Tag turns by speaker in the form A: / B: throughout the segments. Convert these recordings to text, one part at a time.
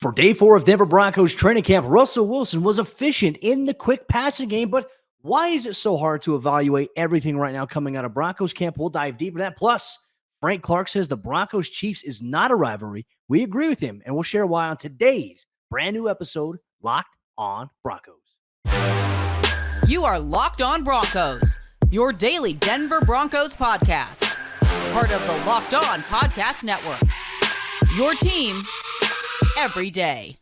A: For day 4 of Denver Broncos training camp, Russell Wilson was efficient in the quick passing game, but why is it so hard to evaluate everything right now coming out of Broncos camp? We'll dive deep into that. Plus, Frank Clark says the Broncos Chiefs is not a rivalry. We agree with him, and we'll share why on today's brand new episode, Locked on Broncos.
B: You are Locked on Broncos, your daily Denver Broncos podcast. Part of the Locked on Podcast Network. Your team every day.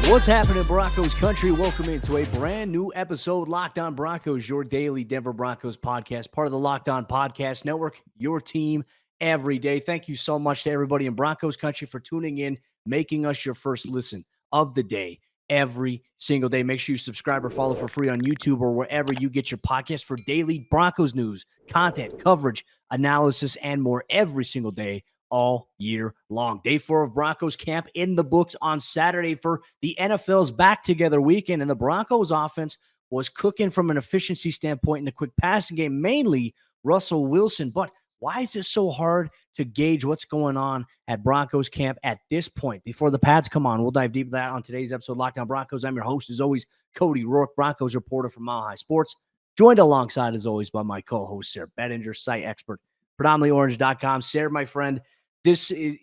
A: What's happening, Broncos Country? Welcome into a brand new episode, Locked on Broncos, your daily Denver Broncos podcast, part of the Locked on Podcast Network, your team every day. Thank you so much to everybody in Broncos Country for tuning in, making us your first listen of the day every single day. Make sure you subscribe or follow for free on YouTube or wherever you get your podcast for daily Broncos news, content, coverage, analysis, and more every single day, all year long. Day 4 of Broncos camp in the books on Saturday for the NFL's back together weekend, and the Broncos offense was cooking from an efficiency standpoint in the quick passing game, mainly Russell Wilson. But why is it so hard to gauge what's going on at Broncos camp at this point? Before the pads come on, we'll dive deep into that on today's episode, Locked on Broncos. I'm your host, as always, Cody Roark, Broncos reporter from Mile High Sports, joined alongside, as always, by my co-host, Sayre, Bedinger, site expert, predominantlyorange.com. Sayre, my friend, this is,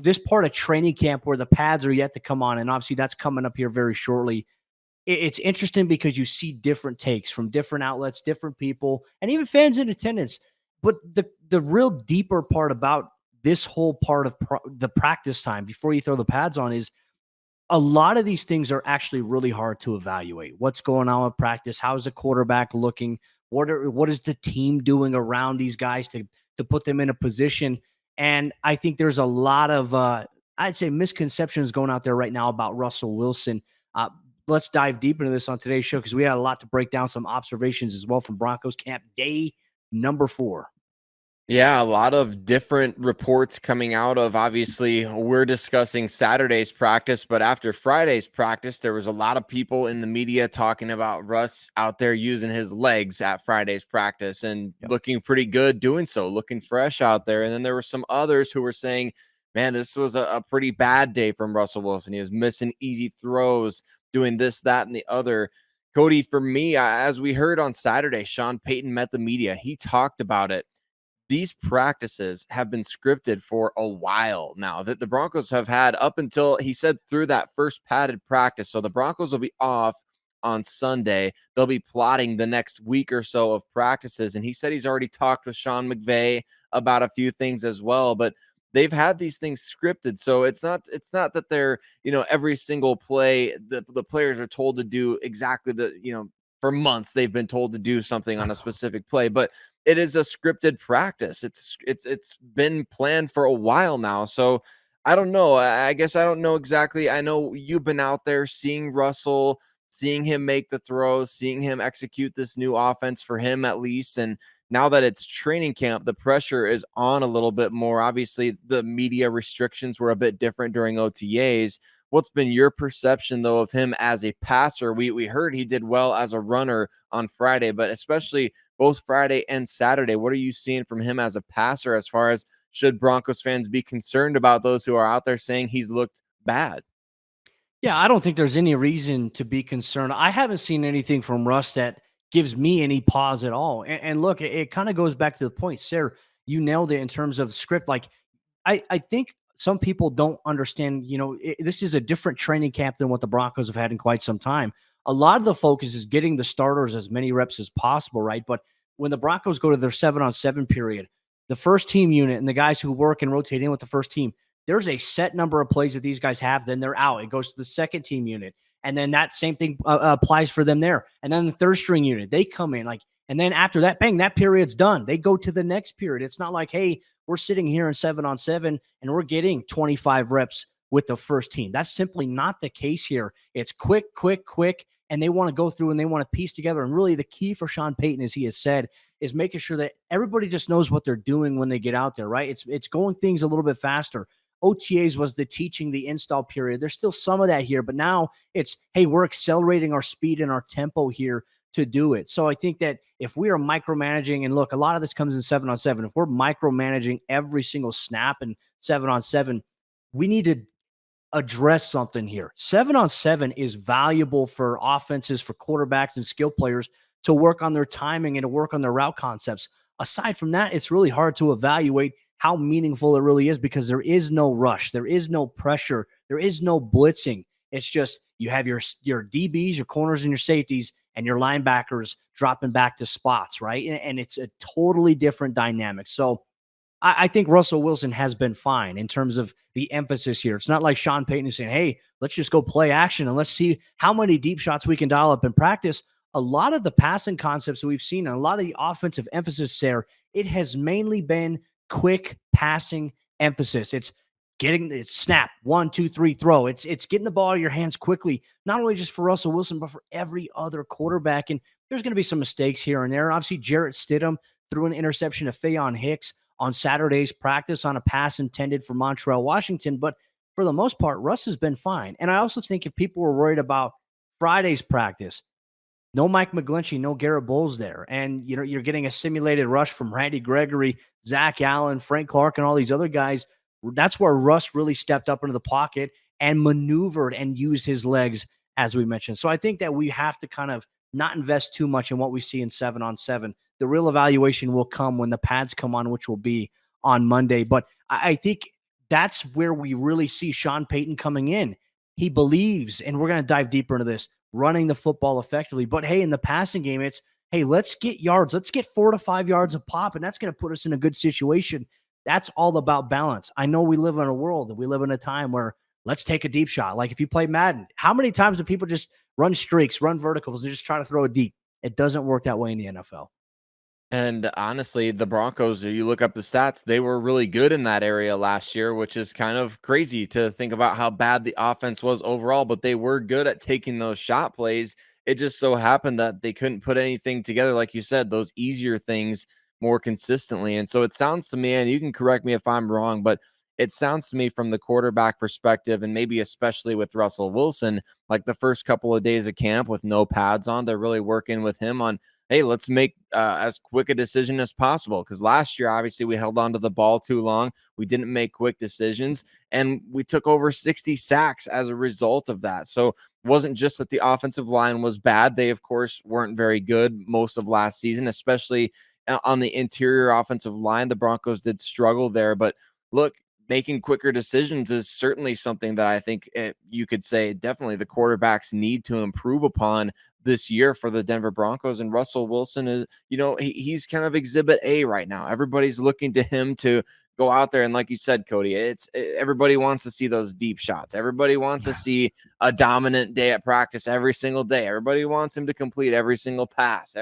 A: this part of training camp where the pads are yet to come on, and obviously that's coming up here very shortly. It's interesting because you see different takes from different outlets, different people, and even fans in attendance. But the real deeper part about this whole part of the practice time before you throw the pads on is a lot of these things are actually really hard to evaluate. What's going on with practice? How's the quarterback looking? What is the team doing around these guys to put them in a position? And I think there's a lot of, I'd say, misconceptions going out there right now about Russell Wilson. Let's dive deep into this on today's show because we had a lot to break down, some observations as well from Broncos camp day number 4.
C: Yeah, a lot of different reports coming out of, obviously, we're discussing Saturday's practice, but after Friday's practice, there was a lot of people in the media talking about Russ out there using his legs at Friday's practice and looking pretty good doing so, looking fresh out there. And then there were some others who were saying, man, this was a pretty bad day from Russell Wilson. He was missing easy throws, doing this, that, and the other. Cody, for me, as we heard on Saturday, Sean Payton met the media. He talked about it. These practices have been scripted for a while now that the Broncos have had up until, he said, through that first padded practice. So the Broncos will be off on Sunday. They'll be plotting the next week or so of practices. And he said he's already talked with Sean McVay about a few things as well, but they've had these things scripted. So it's not that they're, every single play, the players are told to do exactly for months they've been told to do something on a specific play, but it is a scripted practice. It's been planned for a while now. So I don't know. I guess I don't know exactly. I know you've been out there seeing Russell, seeing him make the throws, seeing him execute this new offense for him at least. And now that it's training camp, the pressure is on a little bit more. Obviously, the media restrictions were a bit different during OTAs. What's been your perception, though, of him as a passer? We heard he did well as a runner on Friday, but especially both Friday and Saturday, what are you seeing from him as a passer as far as should Broncos fans be concerned about those who are out there saying he's looked bad?
A: Yeah, I don't think there's any reason to be concerned. I haven't seen anything from Russ that gives me any pause at all. And look, it kind of goes back to the point, Sayre, you nailed it in terms of script. Like, I think some people don't understand, this is a different training camp than what the Broncos have had in quite some time. A lot of the focus is getting the starters as many reps as possible, right? But when the Broncos go to their 7-on-7 period, the first team unit and the guys who work and rotate in with the first team, there's a set number of plays that these guys have, then they're out. It goes to the second team unit. And then that same thing applies for them there. And then the third string unit, they come in and then after that, bang, that period's done. They go to the next period. It's not like, hey, we're sitting here in 7-on-7 and we're getting 25 reps with the first team. That's simply not the case here. It's quick, and they want to go through and they want to piece together. And really the key for Sean Payton, as he has said, is making sure that everybody just knows what they're doing when they get out there, right? It's going things a little bit faster. OTAs was the teaching, the install period. There's still some of that here, but now it's, hey, we're accelerating our speed and our tempo here to do it. So I think that if we are micromanaging, and look, a lot of this comes in 7-on-7, if we're micromanaging every single snap and 7-on-7. We need to address something here. 7-on-7 is valuable for offenses, for quarterbacks and skill players to work on their timing and to work on their route concepts. Aside from that, it's really hard to evaluate how meaningful it really is because there is no rush, there is no pressure, there is no blitzing. It's just you have your DBs, your corners, and your safeties, and your linebackers dropping back to spots, right? And it's a totally different dynamic. So I think Russell Wilson has been fine in terms of the emphasis here. It's not like Sean Payton is saying, hey, let's just go play action and let's see how many deep shots we can dial up in practice. A lot of the passing concepts that we've seen and a lot of the offensive emphasis there, it has mainly been quick passing emphasis. It's getting it snap, 1, 2, 3, throw. It's getting the ball out of your hands quickly, not only just for Russell Wilson, but for every other quarterback. And there's going to be some mistakes here and there. Obviously, Jarrett Stidham threw an interception to Faion Hicks on Saturday's practice on a pass intended for Montreal, Washington. But for the most part, Russ has been fine. And I also think if people were worried about Friday's practice, no Mike McGlinchey, no Garrett Bowles there. And, you're getting a simulated rush from Randy Gregory, Zach Allen, Frank Clark, and all these other guys. That's where Russ really stepped up into the pocket and maneuvered and used his legs, as we mentioned. So I think that we have to kind of not invest too much in what we see in 7-on-7. The real evaluation will come when the pads come on, which will be on Monday. But I think that's where we really see Sean Payton coming in. He believes, and we're going to dive deeper into this, running the football effectively. But, hey, in the passing game, it's, hey, let's get yards. Let's get 4 to 5 yards of pop, and that's going to put us in a good situation. That's all about balance. I know we live in a world and we live in a time where let's take a deep shot. Like if you play Madden, how many times do people just run streaks, run verticals, and just try to throw it deep? It doesn't work that way in the NFL.
C: And honestly, the Broncos, if you look up the stats, they were really good in that area last year, which is kind of crazy to think about how bad the offense was overall, but they were good at taking those shot plays. It just so happened that they couldn't put anything together, like you said, those easier things more consistently. And so it sounds to me, and you can correct me if I'm wrong, but it sounds to me from the quarterback perspective, and maybe especially with Russell Wilson, like the first couple of days of camp with no pads on, they're really working with him on, hey, let's make as quick a decision as possible. Because last year, obviously, we held on to the ball too long. We didn't make quick decisions, and we took over 60 sacks as a result of that. So it wasn't just that the offensive line was bad. They, of course, weren't very good most of last season, especially on the interior offensive line. The Broncos did struggle there. But look, making quicker decisions is certainly something that I think you could say definitely the quarterbacks need to improve upon this year for the Denver Broncos. And Russell Wilson is, he's kind of exhibit A right now. Everybody's looking to him to go out there. And like you said, Cody, everybody wants to see those deep shots. Everybody wants to see a dominant day at practice every single day. Everybody wants him to complete every single pass.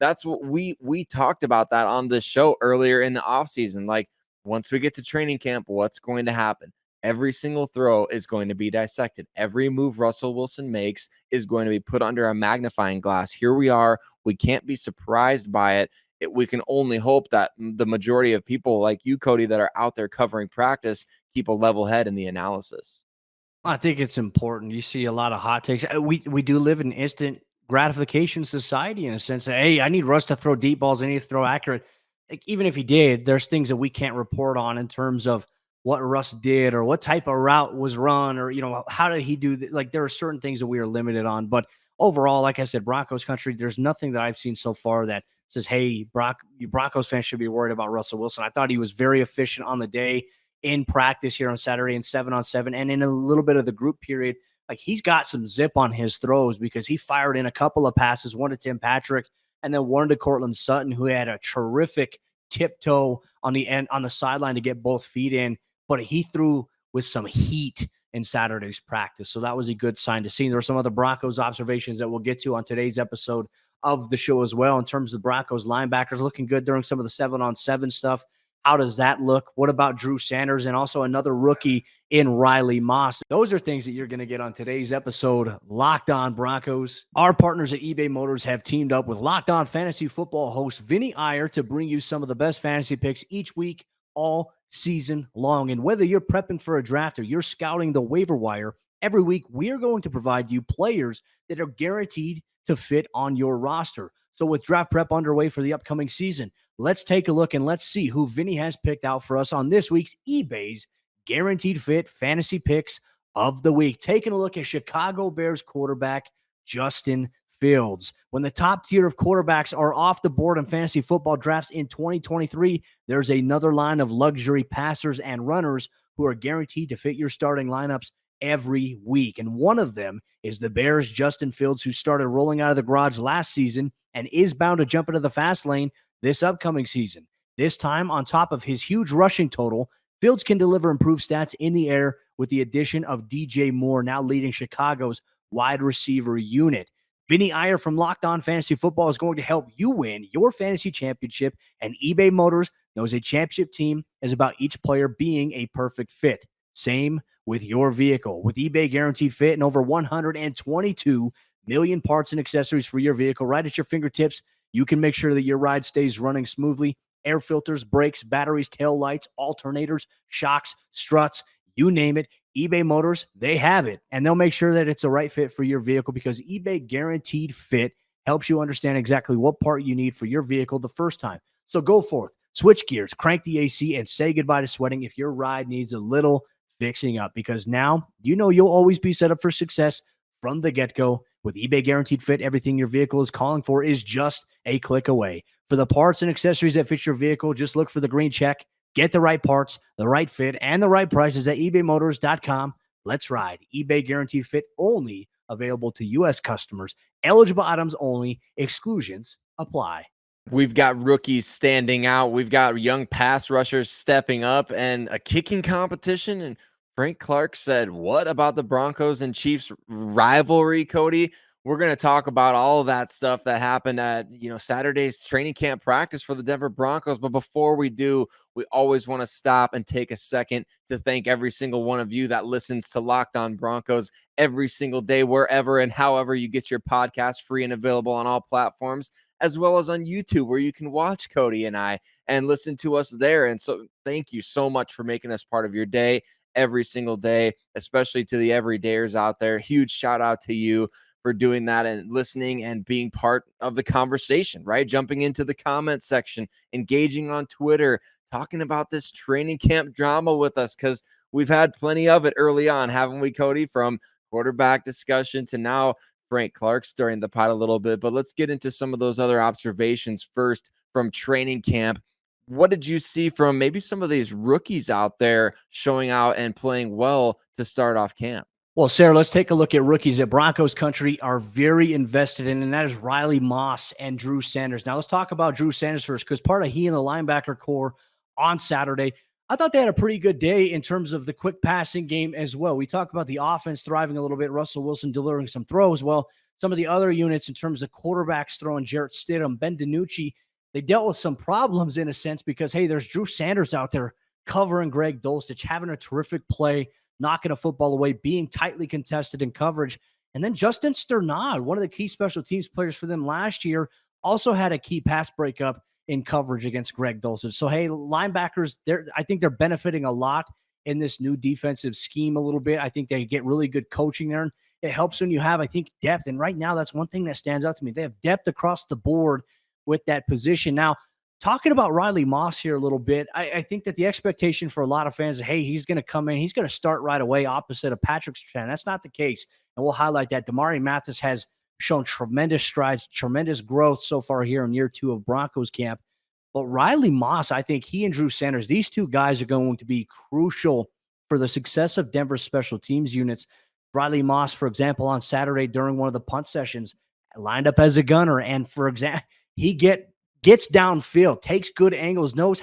C: That's what we talked about that on this show earlier in the offseason. Like, once we get to training camp, what's going to happen? Every single throw is going to be dissected. Every move Russell Wilson makes is going to be put under a magnifying glass. Here we are. We can't be surprised by it. We can only hope that the majority of people like you, Cody, that are out there covering practice keep a level head in the analysis.
A: I think it's important. You see a lot of hot takes. We do live in instant gratification society in a sense that, hey, I need Russ to throw deep balls. I need to throw accurate. Like, even if he did, there's things that we can't report on in terms of what Russ did or what type of route was run or, how did he do like there are certain things that we are limited on. But overall, like I said, Broncos country, there's nothing that I've seen so far that says, hey, Broncos fans should be worried about Russell Wilson. I thought he was very efficient on the day in practice here on Saturday in 7-on-7 and in a little bit of the group period. Like, he's got some zip on his throws because he fired in a couple of passes, one to Tim Patrick and then one to Courtland Sutton, who had a terrific tiptoe on the end on the sideline to get both feet in, but he threw with some heat in Saturday's practice. So that was a good sign to see. There were some other Broncos observations that we'll get to on today's episode of the show as well in terms of the Broncos linebackers looking good during some of the 7-on-7 stuff. How does that look? What about Drew Sanders and also another rookie in Riley Moss? Those are things that you're going to get on today's episode, Locked On Broncos. Our partners at eBay Motors have teamed up with Locked On Fantasy Football host Vinny Iyer to bring you some of the best fantasy picks each week, all season long. And whether you're prepping for a draft or you're scouting the waiver wire, every week we are going to provide you players that are guaranteed to fit on your roster. So with draft prep underway for the upcoming season, let's take a look and let's see who Vinny has picked out for us on this week's eBay's Guaranteed Fit fantasy picks of the week. Taking a look at Chicago Bears quarterback Justin Fields. When the top tier of quarterbacks are off the board in fantasy football drafts in 2023, there's another line of luxury passers and runners who are guaranteed to fit your starting lineups every week. And one of them is the Bears' Justin Fields, who started rolling out of the garage last season and is bound to jump into the fast lane this upcoming season. This time, on top of his huge rushing total, Fields can deliver improved stats in the air with the addition of DJ Moore, now leading Chicago's wide receiver unit. Vinny Iyer from Locked On Fantasy Football is going to help you win your fantasy championship, and eBay Motors knows a championship team is about each player being a perfect fit. Same with your vehicle. With eBay Guaranteed Fit and over 122 million parts and accessories for your vehicle right at your fingertips, you can make sure that your ride stays running smoothly. Air filters, brakes, batteries, tail lights, alternators, shocks, struts, you name it. eBay Motors, they have it, and they'll make sure that it's the right fit for your vehicle, because eBay Guaranteed Fit helps you understand exactly what part you need for your vehicle the first time. So go forth, switch gears, crank the AC, and say goodbye to sweating if your ride needs a little fixing up, because now you know you'll always be set up for success from the get-go. With eBay Guaranteed Fit, everything your vehicle is calling for is just a click away. For the parts and accessories that fit your vehicle, just look for the green check. Get the right parts, the right fit, and the right prices at ebaymotors.com. Let's ride. eBay Guaranteed Fit only available to U.S. customers. Eligible items only. Exclusions apply.
C: We've got rookies standing out. We've got young pass rushers stepping up and a kicking competition. And Frank Clark said, what about the Broncos and Chiefs rivalry, Cody? We're going to talk about all of that stuff that happened at, Saturday's training camp practice for the Denver Broncos. But before we do, we always want to stop and take a second to thank every single one of you that listens to Locked On Broncos every single day, wherever and however you get your podcast, free and available on all platforms, as well as on YouTube, where you can watch Cody and I and listen to us there. And so thank you so much for making us part of your day every single day, especially to the everydayers out there. Huge shout out to you for doing that and listening and being part of the conversation, right? Jumping into the comment section, engaging on Twitter, talking about this training camp drama with us, because we've had plenty of it early on, haven't we, Cody? From quarterback discussion to now Frank Clark stirring the pot a little bit. But let's get into some of those other observations first from training camp. What did you see from maybe some of these rookies out there showing out and playing well to start off camp?
A: Well, Sayre, let's take a look at rookies that Broncos Country are very invested in, and that is Riley Moss and Drew Sanders. Now, let's talk about Drew Sanders first, because part of he and the linebacker core on Saturday, I thought they had a pretty good day in terms of the quick passing game as well. We talked about the offense thriving a little bit, Russell Wilson delivering some throws. Well, some of the other units in terms of quarterbacks throwing, Jarrett Stidham, Ben DiNucci, they dealt with some problems in a sense because, hey, there's Drew Sanders out there covering Greg Dulcich, having a terrific play, knocking a football away, being tightly contested in coverage. And then Justin Sternad, one of the key special teams players for them last year, also had a key pass breakup in coverage against Greg Dulcich. So, hey, linebackers, I think they're benefiting a lot in this new defensive scheme a little bit. I think they get really good coaching there. And it helps when you have, I think, depth. And right now, that's one thing that stands out to me. They have depth across the board with that position. Now, talking about Riley Moss here a little bit, I think that the expectation for a lot of fans is, hey, he's going to come in, he's going to start right away opposite of Patrick Surtain. That's not the case, and we'll highlight that. Damari Mathis has shown tremendous strides, tremendous growth so far here in year 2 of Broncos camp. But Riley Moss, I think he and Drew Sanders, these two guys are going to be crucial for the success of Denver's special teams units. Riley Moss, for example, on Saturday during one of the punt sessions, lined up as a gunner, and for example, he gets downfield, takes good angles, knows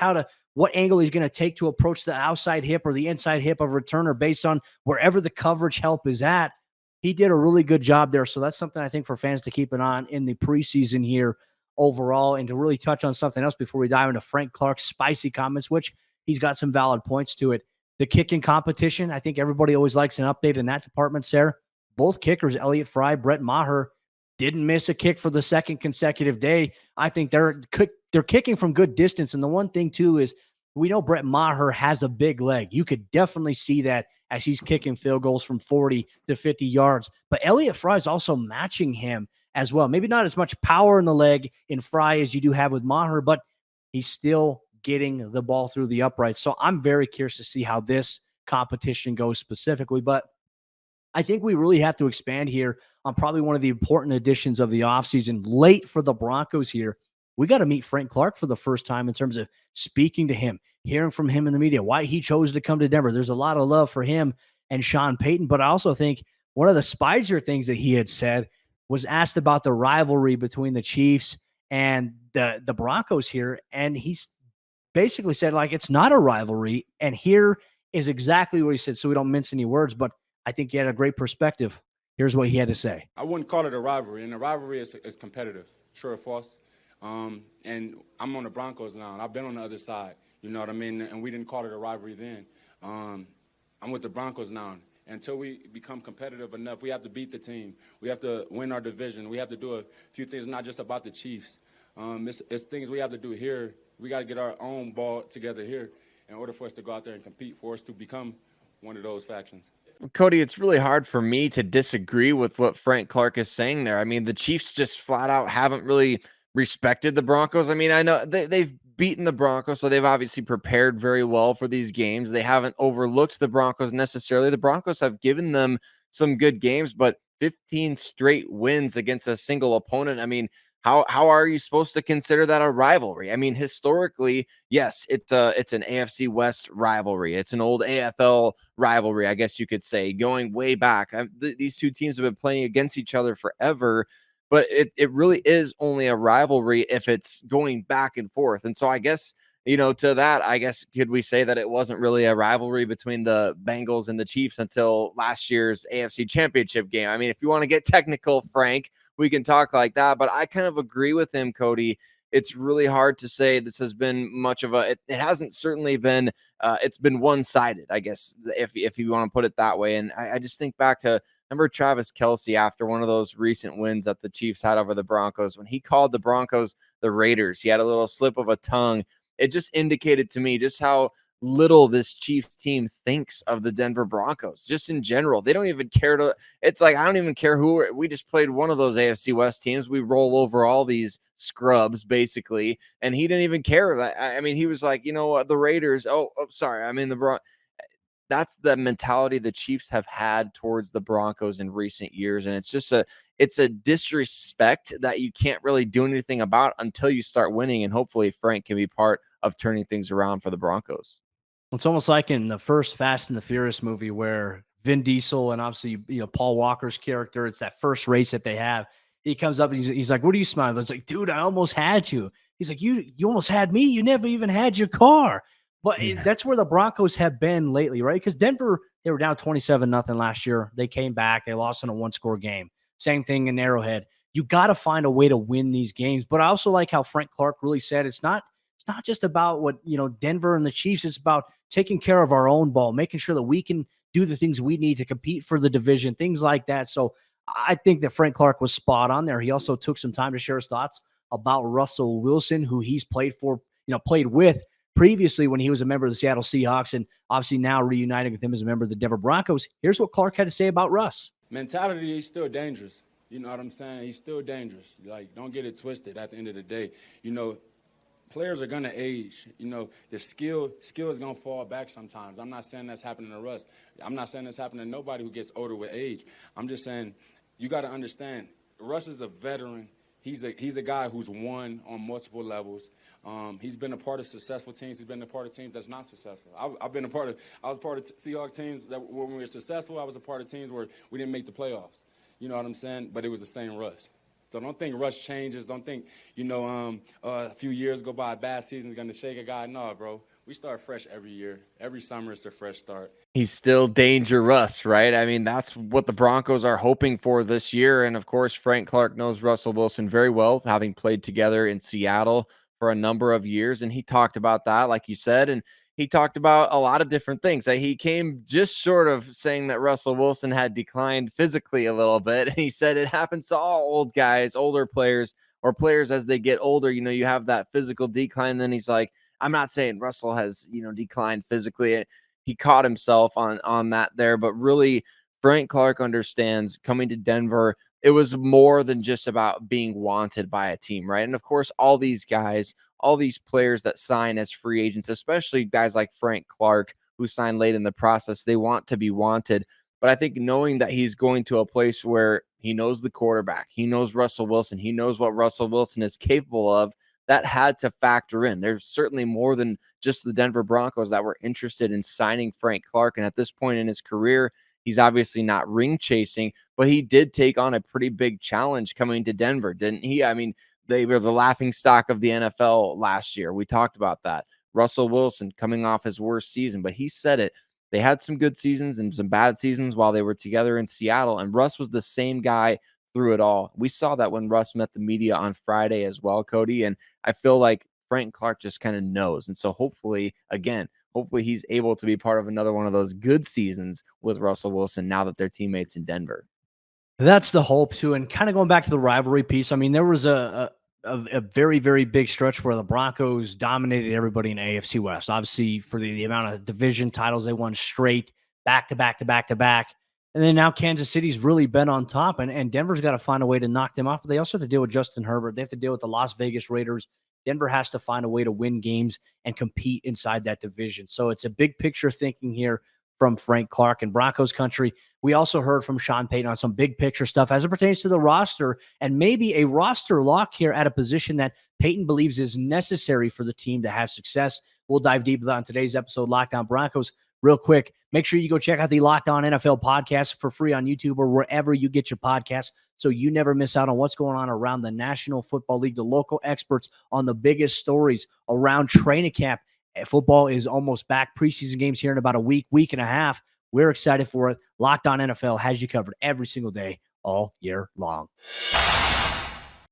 A: what angle he's going to take to approach the outside hip or the inside hip of a returner based on wherever the coverage help is at. He did a really good job there. So that's something I think for fans to keep an eye on in the preseason here overall. And to really touch on something else before we dive into Frank Clark's spicy comments, which he's got some valid points to it. The kicking competition, I think everybody always likes an update in that department, Sayre. Both kickers, Elliott Fry, Brett Maher, didn't miss a kick for the second consecutive day. I think they're kicking from good distance. And the one thing, too, is we know Brett Maher has a big leg. You could definitely see that as he's kicking field goals from 40 to 50 yards. But Elliott Fry is also matching him as well. Maybe not as much power in the leg in Fry as you do have with Maher, but he's still getting the ball through the uprights. So I'm very curious to see how this competition goes specifically. But I think we really have to expand here on probably one of the important additions of the offseason late for the Broncos here. We got to meet Frank Clark for the first time in terms of speaking to him, hearing from him in the media, why he chose to come to Denver. There's a lot of love for him and Sean Payton, but I also think one of the Spicer things that he had said was asked about the rivalry between the Chiefs and the Broncos here, and he's basically said, like, it's not a rivalry, and here is exactly what he said, so we don't mince any words, but I think he had a great perspective. Here's what he had to say.
D: I wouldn't call it a rivalry, and a rivalry is competitive, true or false. And I'm on the Broncos now, and I've been on the other side, you know what I mean? And we didn't call it a rivalry then. I'm with the Broncos now. Until we become competitive enough, we have to beat the team. We have to win our division. We have to do a few things, not just about the Chiefs. It's things we have to do here. We got to get our own ball together here in order for us to go out there and compete, for us to become one of those factions.
C: Cody, it's really hard for me to disagree with what Frank Clark is saying there. I mean, the Chiefs just flat out haven't really respected the Broncos. I mean, I know they've beaten the Broncos, so they've obviously prepared very well for these games. They haven't overlooked the Broncos necessarily. The Broncos have given them some good games, but 15 straight wins against a single opponent. I mean, how are you supposed to consider that a rivalry? I mean, historically, yes, it's an AFC West rivalry. It's an old AFL rivalry, I guess you could say, going way back. These two teams have been playing against each other forever, but it really is only a rivalry if it's going back and forth. And so I guess, to that, I guess, could we say that it wasn't really a rivalry between the Bengals and the Chiefs until last year's AFC Championship game? I mean, if you want to get technical, Frank, we can talk like that, but I kind of agree with him, Cody. It's really hard to say this has been much of it hasn't certainly been, it's been one-sided, I guess, if you want to put it that way. And I just think back to, remember Travis Kelce after one of those recent wins that the Chiefs had over the Broncos, when he called the Broncos the Raiders, he had a little slip of a tongue. It just indicated to me just how little this Chiefs team thinks of the Denver Broncos, just in general. They don't even care it's like, I don't even care we just played one of those AFC West teams. We roll over all these scrubs basically. And he didn't even care. I mean, he was like, the Raiders. Oh, sorry. I mean, that's the mentality the Chiefs have had towards the Broncos in recent years. And it's just it's a disrespect that you can't really do anything about until you start winning. And hopefully Frank can be part of turning things around for the Broncos.
A: It's almost like in the first Fast and the Furious movie where Vin Diesel and obviously, Paul Walker's character, it's that first race that they have. He comes up and he's like, "What are you smiling?" It's like, "Dude, I almost had you." He's like, you almost had me. You never even had your car. But that's where the Broncos have been lately, right? Because Denver, they were down 27-0 last year. They came back. They lost in a one-score game. Same thing in Arrowhead. You got to find a way to win these games. But I also like how Frank Clark really said it's not just about what, Denver and the Chiefs. It's about taking care of our own ball, making sure that we can do the things we need to compete for the division, things like that. So I think that Frank Clark was spot on there. He also took some time to share his thoughts about Russell Wilson, who he's played with previously when he was a member of the Seattle Seahawks, and obviously now reuniting with him as a member of the Denver Broncos. Here's what Clark had to say about Russ.
D: Mentality, he's still dangerous. You know what I'm saying? He's still dangerous. Like, don't get it twisted at the end of the day. Players are going to age. The skill is going to fall back sometimes. I'm not saying that's happening to Russ. I'm not saying that's happening to nobody who gets older with age. I'm just saying you got to understand, Russ is a veteran. He's a guy who's won on multiple levels. He's been a part of successful teams. He's been a part of teams that's not successful. I was part of Seahawks teams that when we were successful. I was a part of teams where we didn't make the playoffs. You know what I'm saying? But it was the same Russ. So don't think Russ changes. Don't think, a few years go by, a bad season is going to shake a guy. No, bro. We start fresh every year. Every summer it's a fresh start.
C: He's still dangerous, right? I mean, that's what the Broncos are hoping for this year. And of course, Frank Clark knows Russell Wilson very well, having played together in Seattle for a number of years. And he talked about that, like you said, and he talked about a lot of different things. He came just short of saying that Russell Wilson had declined physically a little bit. And he said it happens to all old guys, older players, or players as they get older. You have that physical decline. And then he's like, I'm not saying Russell has, declined physically. He caught himself on that there, but really Frank Clark understands coming to Denver. It was more than just about being wanted by a team, right? And of course, all these guys, all these players that sign as free agents, especially guys like Frank Clark, who signed late in the process. They want to be wanted. But I think knowing that he's going to a place where he knows the quarterback, he knows Russell Wilson, he knows what Russell Wilson is capable of, that had to factor in. There's certainly more than just the Denver Broncos that were interested in signing Frank Clark. And at this point in his career, he's obviously not ring chasing, but he did take on a pretty big challenge coming to Denver, didn't he? I mean, they were the laughing stock of the NFL last year. We talked about that. Russell Wilson coming off his worst season, but he said it. They had some good seasons and some bad seasons while they were together in Seattle, and Russ was the same guy through it all. We saw that when Russ met the media on Friday as well, Cody, and I feel like Frank Clark just kind of knows. And so hopefully he's able to be part of another one of those good seasons with Russell Wilson now that they're teammates in Denver.
A: That's the hope too. And kind of going back to the rivalry piece, I mean, there was a very, very big stretch where the Broncos dominated everybody in AFC West. Obviously, for the amount of division titles they won straight, back to back to back to back. And then now Kansas City's really been on top, and Denver's got to find a way to knock them off. But they also have to deal with Justin Herbert. They have to deal with the Las Vegas Raiders. Denver has to find a way to win games and compete inside that division. So it's a big picture thinking here from Frank Clark and Broncos Country. We also heard from Sean Payton on some big picture stuff as it pertains to the roster and maybe a roster lock here at a position that Payton believes is necessary for the team to have success. We'll dive deep on today's episode, Locked On Broncos. Real quick, make sure you go check out the Locked On NFL podcast for free on YouTube or wherever you get your podcasts so you never miss out on what's going on around the National Football League, the local experts on the biggest stories around training camp. Football is almost back. Preseason games here in about a week and a half. We're excited for it. Locked On NFL has you covered every single day, all year long.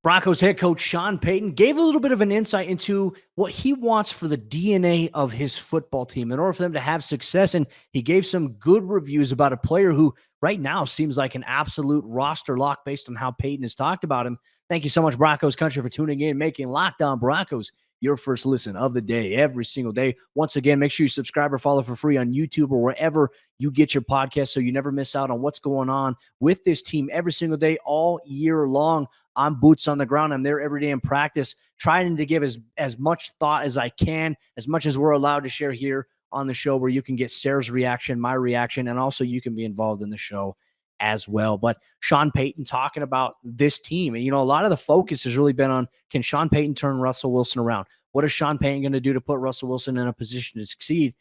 A: Broncos head coach Sean Payton gave a little bit of an insight into what he wants for the DNA of his football team in order for them to have success. And he gave some good reviews about a player who right now seems like an absolute roster lock based on how Payton has talked about him. Thank you so much, Broncos Country, for tuning in, making Locked On Broncos your first listen of the day every single day. Once again, make sure you subscribe or follow for free on YouTube or wherever you get your podcast so you never miss out on what's going on with this team every single day, all year long. I'm boots on the ground. I'm there every day in practice, trying to give as much thought as I can, as much as we're allowed to share here on the show, where you can get Sayre's reaction, my reaction, and also you can be involved in the show as well. But Sean Payton talking about this team, and a lot of the focus has really been on, can Sean Payton turn Russell Wilson around? What is Sean Payton going to do to put Russell Wilson in a position to succeed?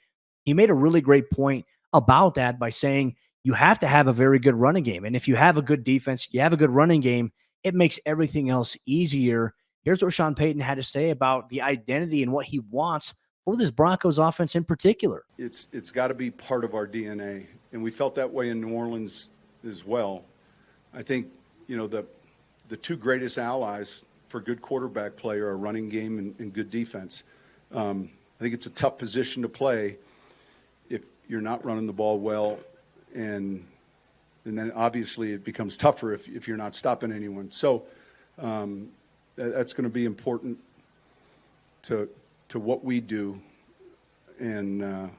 A: He made a really great point about that by saying you have to have a very good running game. And if you have a good defense, you have a good running game, it makes everything else easier. Here's what Sean Payton had to say about the identity and what he wants for this Broncos offense in particular.
E: It's got to be part of our DNA, and we felt that way in New Orleans as well. I think, the two greatest allies for good quarterback play are a running game and good defense. I think it's a tough position to play if you're not running the ball well, and then obviously it becomes tougher if you're not stopping anyone. So that's going to be important to what we do, and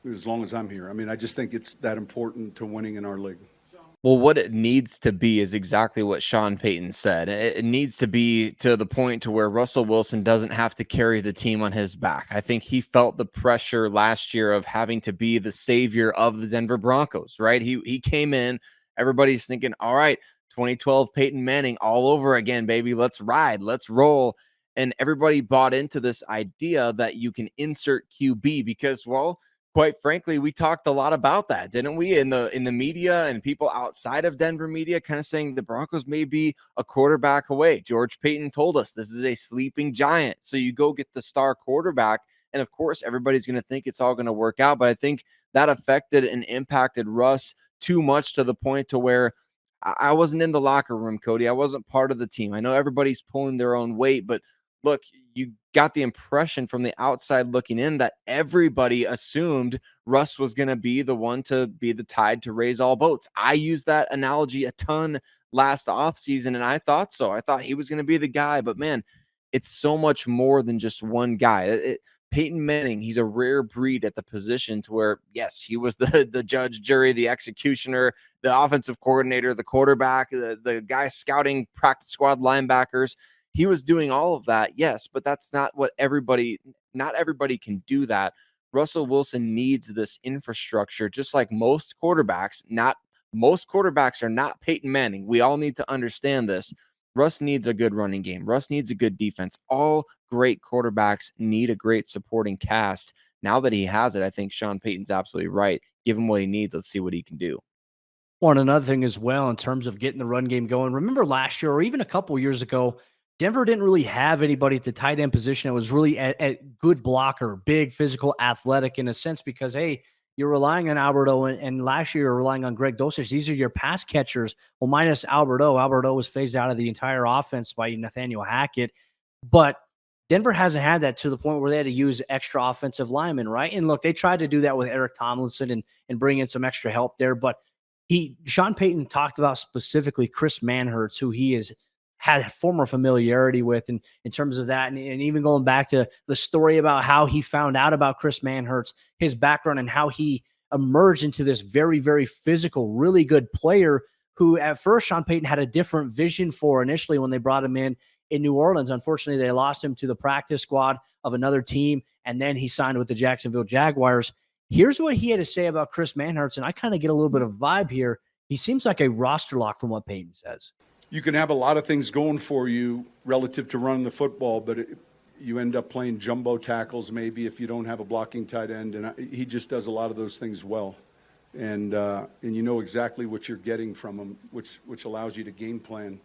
E: as long as I'm here. I mean, I just think it's that important to winning in our league.
C: Well, what it needs to be is exactly what Sean Payton said. It needs to be to the point to where Russell Wilson doesn't have to carry the team on his back. I think he felt the pressure last year of having to be the savior of the Denver Broncos, right? He came in, everybody's thinking, all right, 2012 Peyton Manning all over again, baby. Let's ride, let's roll. And everybody bought into this idea that you can insert QB because, well, quite frankly, we talked a lot about that, didn't we? In the media and people outside of Denver media kind of saying the Broncos may be a quarterback away. George Payton told us this is a sleeping giant. So you go get the star quarterback. And of course, everybody's going to think it's all going to work out. But I think that affected and impacted Russ too much to the point to where I wasn't in the locker room, Cody. I wasn't part of the team. I know everybody's pulling their own weight, but look, you got the impression from the outside looking in that everybody assumed Russ was going to be the one to be the tide to raise all boats. I used that analogy a ton last offseason, and I thought so. I thought he was going to be the guy, but man, it's so much more than just one guy. Peyton Manning, he's a rare breed at the position to where, yes, he was the judge, jury, the executioner, the offensive coordinator, the quarterback, the guy scouting practice squad linebackers. He was doing all of that, yes, but that's not what not everybody can do that Russell Wilson needs this infrastructure, just like most quarterbacks. Not most quarterbacks are not Peyton Manning. We all need to understand this. Russ needs a good running game. Russ needs a good defense. All great quarterbacks need a great supporting cast. Now that he has it, I think Sean Payton's absolutely right. Give him what he needs. Let's see what he can do.
A: Well, and another thing as well in terms of getting the run game going. Remember last year or even a couple years ago, Denver didn't really have anybody at the tight end position that was really a good blocker, big, physical, athletic in a sense because, hey, you're relying on Alberto, and last year you're relying on Greg Dulcich. These are your pass catchers. Well, minus Alberto. Alberto was phased out of the entire offense by Nathaniel Hackett. But Denver hasn't had that to the point where they had to use extra offensive linemen, right? And look, they tried to do that with Eric Tomlinson and bring in some extra help there, but Sean Payton talked about specifically Chris Manhertz, who he has had former familiarity with, and in terms of that, and even going back to the story about how he found out about Chris Manhertz, his background, and how he emerged into this very, very physical, really good player who at first Sean Payton had a different vision for initially when they brought him in New Orleans. Unfortunately, they lost him to the practice squad of another team, and then he signed with the Jacksonville Jaguars. Here's what he had to say about Chris Manhertz, and I kind of get a little bit of vibe here. He seems like a roster lock from what Payton says.
E: You can have a lot of things going for you relative to running the football, but you end up playing jumbo tackles maybe if you don't have a blocking tight end, and he just does a lot of those things well. And you know exactly what you're getting from him, which allows you to game plan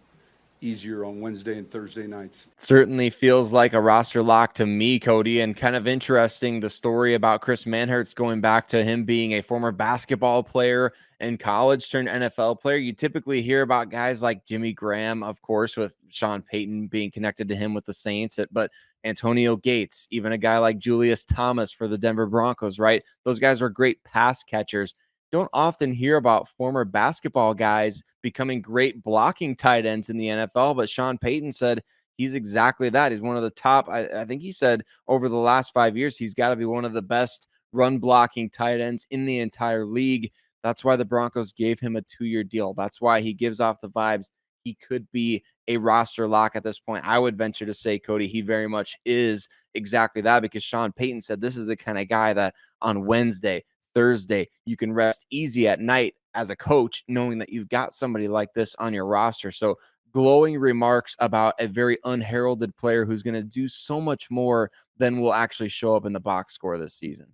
E: easier on Wednesday and Thursday nights.
C: Certainly feels like a roster lock to me, Cody, and kind of interesting the story about Chris Manhertz going back to him being a former basketball player in college turned NFL player. You typically hear about guys like Jimmy Graham, of course, with Sean Payton being connected to him with the Saints, but Antonio Gates, even a guy like Julius Thomas for the Denver Broncos, right? Those guys are great pass catchers. Don't often hear about former basketball guys becoming great blocking tight ends in the NFL, but Sean Payton said he's exactly that. He's one of the top, I think he said over the last 5 years, he's got to be one of the best run blocking tight ends in the entire league. That's why the Broncos gave him a 2-year deal. That's why he gives off the vibes he could be a roster lock at this point. I would venture to say, Cody, he very much is exactly that because Sean Payton said this is the kind of guy that on Wednesday, Thursday, you can rest easy at night as a coach, knowing that you've got somebody like this on your roster. So glowing remarks about a very unheralded player who's going to do so much more than will actually show up in the box score this season.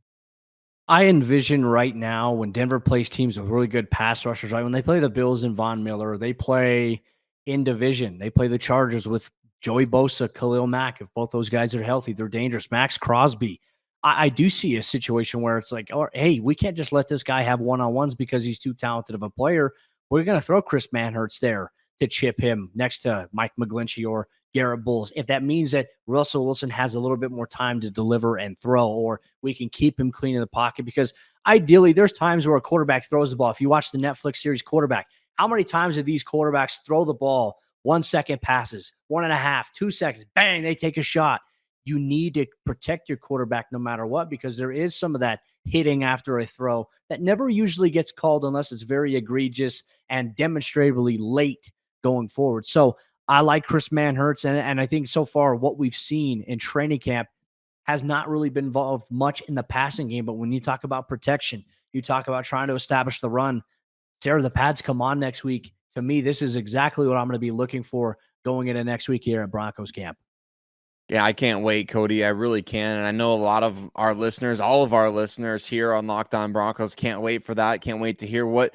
A: I envision right now when Denver plays teams with really good pass rushers, right? When they play the Bills and Von Miller, they play in division. They play the Chargers with Joey Bosa, Khalil Mack. If both those guys are healthy, they're dangerous. Max Crosby. I do see a situation where it's like, oh, hey, we can't just let this guy have one-on-ones because he's too talented of a player. We're going to throw Chris Manhertz there to chip him next to Mike McGlinchey or Garrett Bowles. If that means that Russell Wilson has a little bit more time to deliver and throw, or we can keep him clean in the pocket, because ideally there's times where a quarterback throws the ball. If you watch the Netflix series Quarterback, how many times did these quarterbacks throw the ball 1 second passes, 1.5, 2 seconds, bang, they take a shot. You need to protect your quarterback no matter what, because there is some of that hitting after a throw that never usually gets called unless it's very egregious and demonstrably late going forward. So I like Chris Manhertz, and I think so far what we've seen in training camp has not really been involved much in the passing game. But when you talk about protection, you talk about trying to establish the run. Sayre, the pads come on next week. To me, this is exactly what I'm going to be looking for going into next week here at Broncos camp.
C: Yeah, I can't wait, Cody. I really can. And I know a lot of our listeners, all of our listeners here on Locked On Broncos can't wait for that. Can't wait to hear what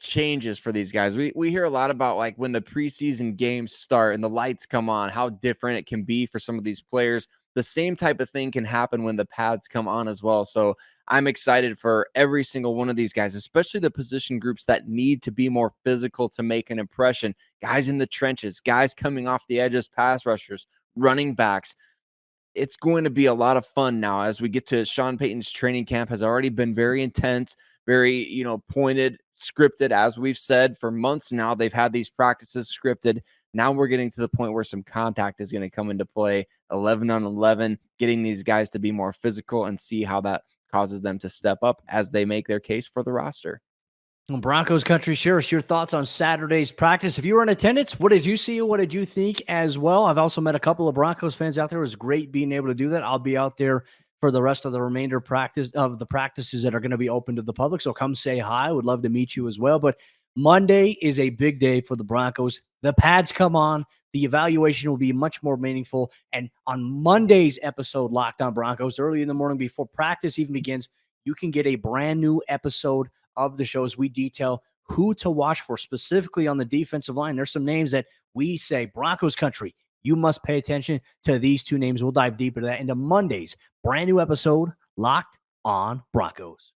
C: changes for these guys. We hear a lot about like when the preseason games start and the lights come on, how different it can be for some of these players. The same type of thing can happen when the pads come on as well. So I'm excited for every single one of these guys, especially the position groups that need to be more physical to make an impression. Guys in the trenches, guys coming off the edges, pass rushers, running backs. It's going to be a lot of fun now as we get to Sean Payton's training camp. Has already been very intense, very, pointed, scripted. As we've said for months now, they've had these practices scripted. Now we're getting to the point where some contact is going to come into play, 11 on 11, getting these guys to be more physical and see how that causes them to step up as they make their case for the roster.
A: Broncos Country, share us your thoughts on Saturday's practice. If you were in attendance, what did you see? What did you think as well? I've also met a couple of Broncos fans out there. It was great being able to do that. I'll be out there for the rest of the remainder of the practices that are going to be open to the public. So come say hi. Would love to meet you as well. But Monday is a big day for the Broncos. The pads come on. The evaluation will be much more meaningful. And on Monday's episode, Locked On Broncos, early in the morning before practice even begins, you can get a brand new episode of the show as we detail who to watch for specifically on the defensive line. There's some names that we say, Broncos Country, you must pay attention to these two names. We'll dive deeper to that into Monday's brand new episode, Locked On Broncos.